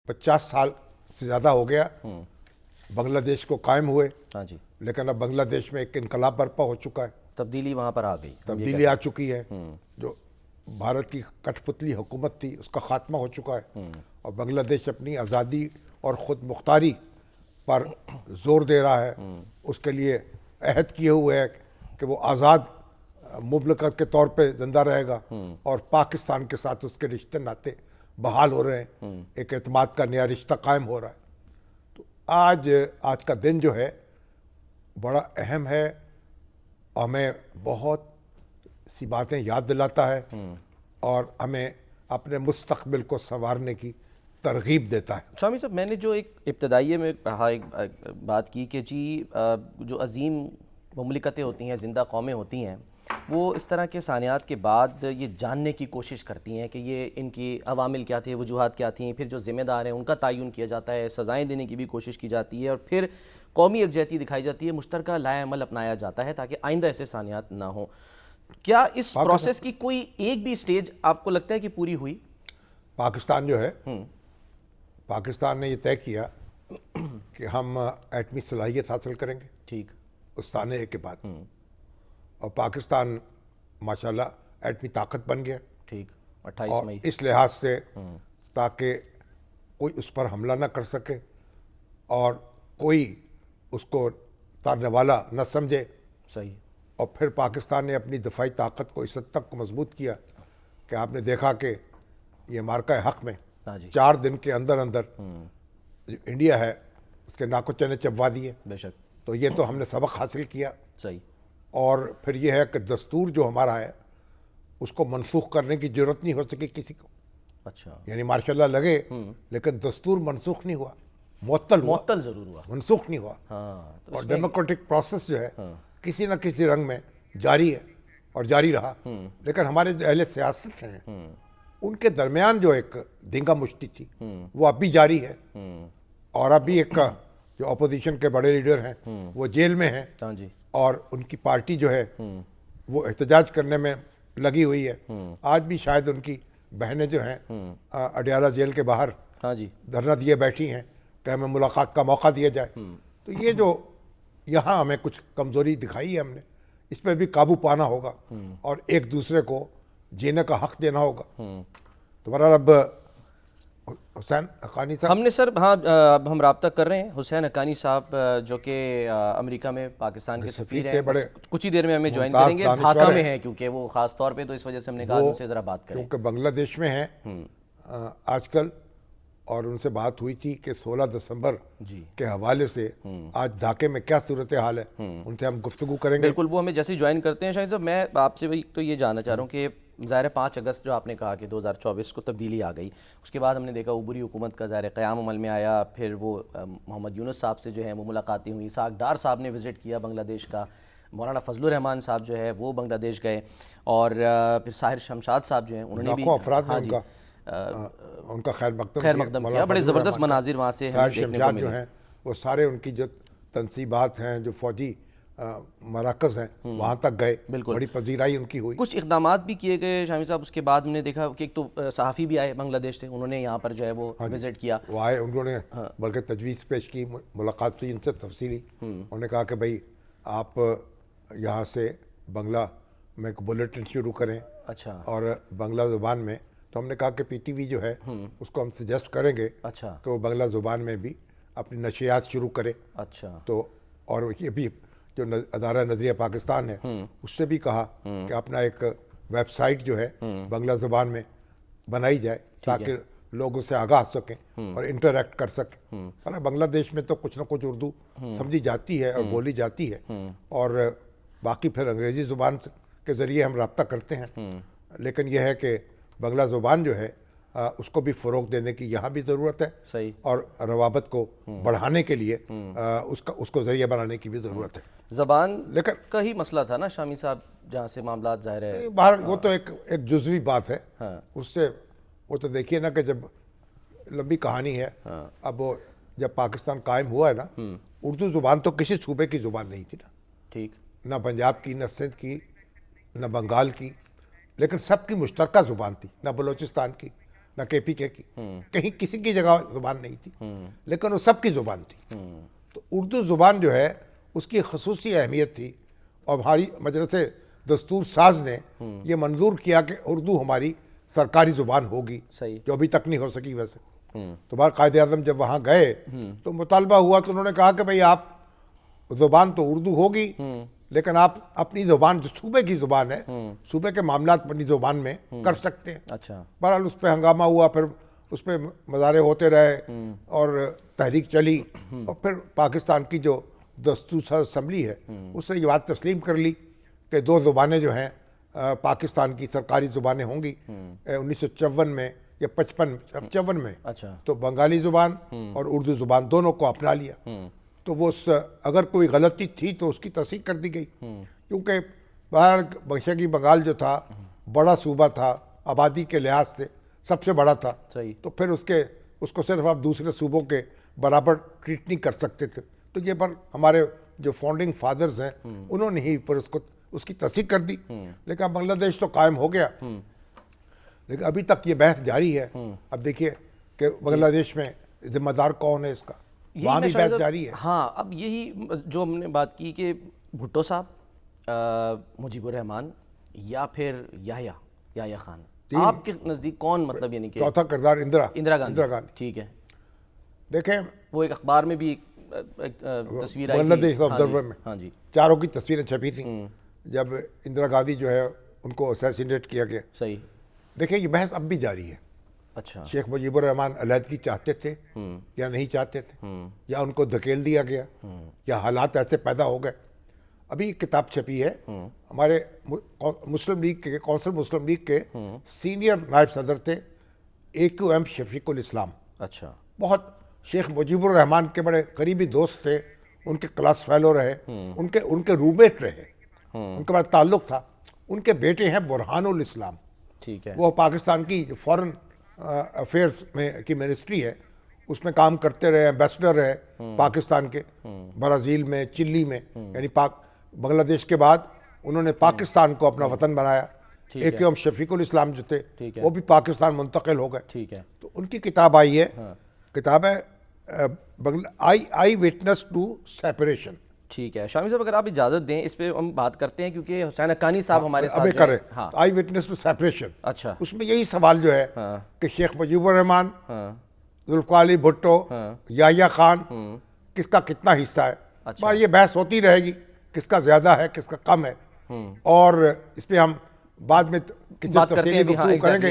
50 سال سے زیادہ ہو گیا بنگلہ دیش کو قائم ہوئے، ہاں جی، لیکن اب بنگلہ دیش میں ایک انقلاب برپا ہو چکا ہے، تبدیلی وہاں پر آ گئی، تبدیلی آ چکی ہے. جو بھارت کی کٹھ پتلی حکومت تھی اس کا خاتمہ ہو چکا ہے، اور بنگلہ دیش اپنی آزادی اور خود مختاری پر زور دے رہا ہے. اس کے لیے عہد کیے ہوئے ہے کہ وہ آزاد مملکت کے طور پہ زندہ رہے گا، اور پاکستان کے ساتھ اس کے رشتے ناطے بحال ہو رہے ہیں، ایک اعتماد کا نیا رشتہ قائم ہو رہا ہے. تو آج کا دن جو ہے بڑا اہم ہے، ہمیں بہت سی باتیں یاد دلاتا ہے اور ہمیں اپنے مستقبل کو سنوارنے کی ترغیب دیتا ہے. شامی صاحب، میں نے جو ایک ابتدائیے میں ایک بات کی کہ جی جو عظیم مملکتیں ہوتی ہیں، زندہ قومیں ہوتی ہیں، وہ اس طرح کے ثانیات کے بعد یہ جاننے کی کوشش کرتی ہیں کہ یہ ان کی عوامل کیا تھے، وجوہات کیا تھیں، پھر جو ذمہ دار ہیں ان کا تعین کیا جاتا ہے، سزائیں دینے کی بھی کوشش کی جاتی ہے، اور پھر قومی یکجہتی دکھائی جاتی ہے، مشترکہ لائحہ عمل اپنایا جاتا ہے تاکہ آئندہ ایسے ثانیات نہ ہوں. کیا اس پروسیس کی کوئی ایک بھی سٹیج آپ کو لگتا ہے کہ پوری ہوئی؟ پاکستان جو ہے، پاکستان نے یہ طے کیا کہ ہم ایٹمی صلاحیت حاصل کریں گے ٹھیک، اس سانحے کے بعد، اور پاکستان ماشاءاللہ ایٹمی طاقت بن گیا. ٹھیک، 28 اور مئی. اس لحاظ سے تاکہ کوئی اس پر حملہ نہ کر سکے اور کوئی اس کو تارنے والا نہ سمجھے. صحیح. اور پھر پاکستان نے اپنی دفاعی طاقت کو اس حد تک مضبوط کیا کہ آپ نے دیکھا کہ یہ مارکہ حق میں 4 دن کے اندر اندر جو انڈیا ہے اس کے ناکو چنے چبوا دیے. بے شک. تو یہ تو ہم نے سبق حاصل کیا. صحیح. اور پھر یہ ہے کہ دستور جو ہمارا ہے اس کو منسوخ کرنے کی ضرورت نہیں ہو سکی کسی کو. اچھا. یعنی ماشاء اللہ لگے لیکن دستور منسوخ نہیں ہوا، معطل ضرور ہوا، منسوخ نہیں ہوا. ہاں. اور ڈیموکریٹک پروسیس جو ہے کسی نہ کسی رنگ میں جاری ہے اور جاری رہا. لیکن ہمارے جو اہل سیاست ہیں ان کے درمیان جو ایک دھنگا مشتی تھی وہ اب بھی جاری ہے. اور اب بھی ایک جو اپوزیشن کے بڑے لیڈر ہیں وہ جیل میں ہیں، ہاں جی، اور ان کی پارٹی جو ہے وہ احتجاج کرنے میں لگی ہوئی ہے. آج بھی شاید ان کی بہنیں جو ہیں اڈیالہ جیل کے باہر ہاں جی، دھرنا دیے بیٹھی ہیں کہ ہمیں ملاقات کا موقع دیا جائے. تو یہ جو یہاں ہمیں کچھ کمزوری دکھائی ہے ہم نے، اس پہ بھی قابو پانا ہوگا اور ایک دوسرے کو جینے کا حق دینا ہوگا. تمہارا رب حسین حقانی صاحب، ہم نے سر ہاں اب ہم رابطہ کر رہے ہیں حسین حقانی صاحب جو کہ امریکہ میں پاکستان کے سفیر ہیں، کچھ ہی دیر میں ہمیں جوائن کریں گے. ڈھاکہ میں ہیں کیونکہ وہ خاص طور پہ، تو اس وجہ سے ہم نے کہا ان سے ذرا بات کریں. کیونکہ بنگلہ دیش میں ہیں آج کل، اور ان سے بات ہوئی تھی کہ 16 دسمبر کے حوالے سے آج ڈھاکے میں کیا صورتحال ہے، ان سے ہم گفتگو کریں گے. بالکل، وہ ہمیں جیسے جوائن کرتے ہیں. شاہد صاحب، میں آپ سے تو یہ جاننا چاہ رہا ہوں کہ ظاہر 5 اگست جو آپ نے کہا کہ 2024 کو تبدیلی آ گئی، اس کے بعد ہم نے دیکھا عبوری حکومت کا ظاہر قیام عمل میں آیا. پھر وہ محمد یونس صاحب سے جو ہے وہ ملاقاتیں ہوئی، اسحاق ڈار صاحب نے وزٹ کیا بنگلہ دیش کا، مولانا فضل الرحمان صاحب جو ہے وہ بنگلہ دیش گئے، اور پھر ساحر شمشاد صاحب جو ہیں انہوں نے بھی افراد نے ان کا خیر مقدم کیا. بڑے زبردست مناظر وہاں سے ہمیں دیکھنے کو ملے. جو ہیں وہ سارے ان کی جو تنصیبات ہیں، جو فوجی مراکز ہیں، وہاں تک گئے، بڑی پذیرائی ان کی ہوئی. کچھ اقدامات بھی کیے گئے شامی صاحب. اس کے بعد ہم نے دیکھا کہ ایک تو صحافی بھی آئے بنگلہ دیش سے، انہوں نے یہاں پر جو ہے وہ وزٹ کیا. وہ آئے، انہوں نے بلکہ تجویز پیش کی، ملاقات ہوئی ان سے تفصیلی. انہوں نے کہا کہ بھائی آپ یہاں سے بنگلہ میں ایک بلیٹن شروع کریں، اچھا، اور بنگلہ زبان میں. تو ہم نے کہا کہ پی ٹی وی جو ہے اس کو ہم سجیسٹ کریں گے اچھا کہ وہ بنگلہ زبان میں بھی اپنی نشریات شروع کرے. اچھا. تو اور یہ بھی جو ادارہ نظریہ پاکستان ہے اس سے بھی کہا کہ اپنا ایک ویب سائٹ جو ہے بنگلہ زبان میں بنائی جائے تاکہ لوگ اسے آگاہ سکیں اور انٹریکٹ کر سکیں. اور بنگلہ دیش میں تو کچھ نہ کچھ اردو سمجھی جاتی ہے اور بولی جاتی ہے، اور باقی پھر انگریزی زبان کے ذریعے ہم رابطہ کرتے ہیں. لیکن یہ ہے کہ بنگلہ زبان جو ہے اس کو بھی فروغ دینے کی یہاں بھی ضرورت ہے. صحیح. اور روابط کو بڑھانے کے لیے اس کو ذریعہ بنانے کی بھی ضرورت ہے. زبان کا ہی مسئلہ تھا نا شامی صاحب، جہاں سے معاملات ظاہر ہے باہر، وہ تو ایک جزوی بات ہے. اس سے وہ تو دیکھیے نا کہ جب لمبی کہانی ہے. اب وہ جب پاکستان قائم ہوا ہے نا، اردو زبان تو کسی صوبے کی زبان نہیں تھی نا. ٹھیک. نہ پنجاب کی، نہ سندھ کی، نہ بنگال کی، لیکن سب کی مشترکہ زبان تھی. نہ بلوچستان کی، نہ KPK کی، کہیں کسی کی جگہ زبان نہیں تھی، لیکن وہ سب کی زبان تھی۔ تو اردو زبان جو ہے اس کی خصوصی اہمیت تھی، اور ہماری مجلس دستور ساز نے یہ منظور کیا کہ اردو ہماری سرکاری زبان ہوگی، صحیح۔ جو ابھی تک نہیں ہو سکی ویسے۔ تو بار قائد اعظم جب وہاں گئے تو مطالبہ ہوا تو انہوں نے کہا کہ بھئی آپ زبان تو اردو ہوگی، لیکن آپ اپنی زبان جو صوبے کی زبان ہے، صوبے کے معاملات اپنی زبان میں کر سکتے ہیں۔ اچھا، بہرحال اس پہ ہنگامہ ہوا، پھر اس پہ مظاہرے ہوتے رہے اور تحریک چلی، اور پھر پاکستان کی جو دستور اسمبلی ہے اس نے یہ بات تسلیم کر لی کہ دو زبانیں جو ہیں پاکستان کی سرکاری زبانیں ہوں گی 1954 میں یا 55 میں۔ اچھا، تو بنگالی زبان اور اردو زبان دونوں کو اپنا لیا۔ تو وہ اگر کوئی غلطی تھی تو اس کی تصحیح کر دی گئی، کیونکہ باہر مشرقی بنگال جو تھا بڑا صوبہ تھا، آبادی کے لحاظ سے سب سے بڑا تھا، صحیح۔ تو پھر اس کو صرف آپ دوسرے صوبوں کے برابر ٹریٹ نہیں کر سکتے تھے۔ تو یہ پر ہمارے جو فاؤنڈنگ فادرز ہیں انہوں نے ہی پر اس کی تصحیح کر دی، لیکن اب بنگلہ دیش تو قائم ہو گیا، لیکن ابھی تک یہ بحث جاری ہے۔ اب دیکھیے کہ بنگلہ دیش میں ذمہ دار کون ہے اس کا، وہاں بھی بحث جاری ہے۔ ہاں، اب یہی جو ہم نے بات کی کہ بھٹو صاحب، مجیب الرحمان یا پھر یحییٰ خان، آپ کے نزدیک کون مطلب یعنی کہ چوتھا کردار اندرا گاندھی؟ ٹھیک ہے، دیکھیں وہ ایک اخبار میں بھی ایک تصویر آئی بنگلہ تھی، دیش آبزرور میں ہاں جی، چاروں کی تصویریں چھپی تھیں جب اندرا گاندھی جو ہے ان کو اسیسینیٹ کیا گیا۔ صحیح۔ دیکھیں یہ بحث اب بھی جاری ہے، اچھا، شیخ مجیب الرحمان علیحدگی چاہتے تھے یا نہیں چاہتے تھے، یا ان کو دھکیل دیا گیا، یا حالات ایسے پیدا ہو گئے۔ ابھی ایک کتاب چھپی ہے ہمارے مسلم لیگ کے کونسل مسلم لیگ کے سینئر نائب صدر تھے AQM شفیق الاسلام، اچھا، بہت شیخ مجیب الرحمان کے بڑے قریبی دوست تھے، ان کے کلاس فیلو رہے، ان کے رومیٹ رہے، ان کا بڑا تعلق تھا۔ ان کے بیٹے ہیں برہان الاسلام، ٹھیک ہے، وہ پاکستان کی جو فورن افیئرس میں کی منسٹری ہے اس میں کام کرتے رہے، ایمبیسڈر رہے پاکستان کے برازیل میں، چلی میں، یعنی بنگلہ دیش کے بعد انہوں نے پاکستان کو اپنا وطن بنایا۔ AQM شفیق الاسلام جو تھے وہ بھی پاکستان منتقل ہو گئے۔ ٹھیک ہے، تو ان کی کتاب آئی ہے، کتاب ہے آئی وٹنس ٹو سیپریشن۔ ٹھیک ہے شامی صاحب، اگر آپ اجازت دیں اس پہ ہم بات کرتے ہیں، کیونکہ حسین حقانی صاحب ہمارے ساتھ ابھی جو کریں ہیں۔ ہاں، آئی وٹنس ٹو سیپریشن۔ اچھا، اس میں یہی سوال جو ہے کہ شیخ مجیب الرحمان، ذوالفقار علی بھٹو، یحییٰ خان، کس کا کتنا حصہ ہے؟ اچھا، یہ بحث ہوتی رہے گی، کس کا زیادہ ہے کس کا کم ہے، اور اس پہ ہم بعد میں کسی بات کرتے تفصیلی ہیں بھی، ہاں، گفتگو کریں گے۔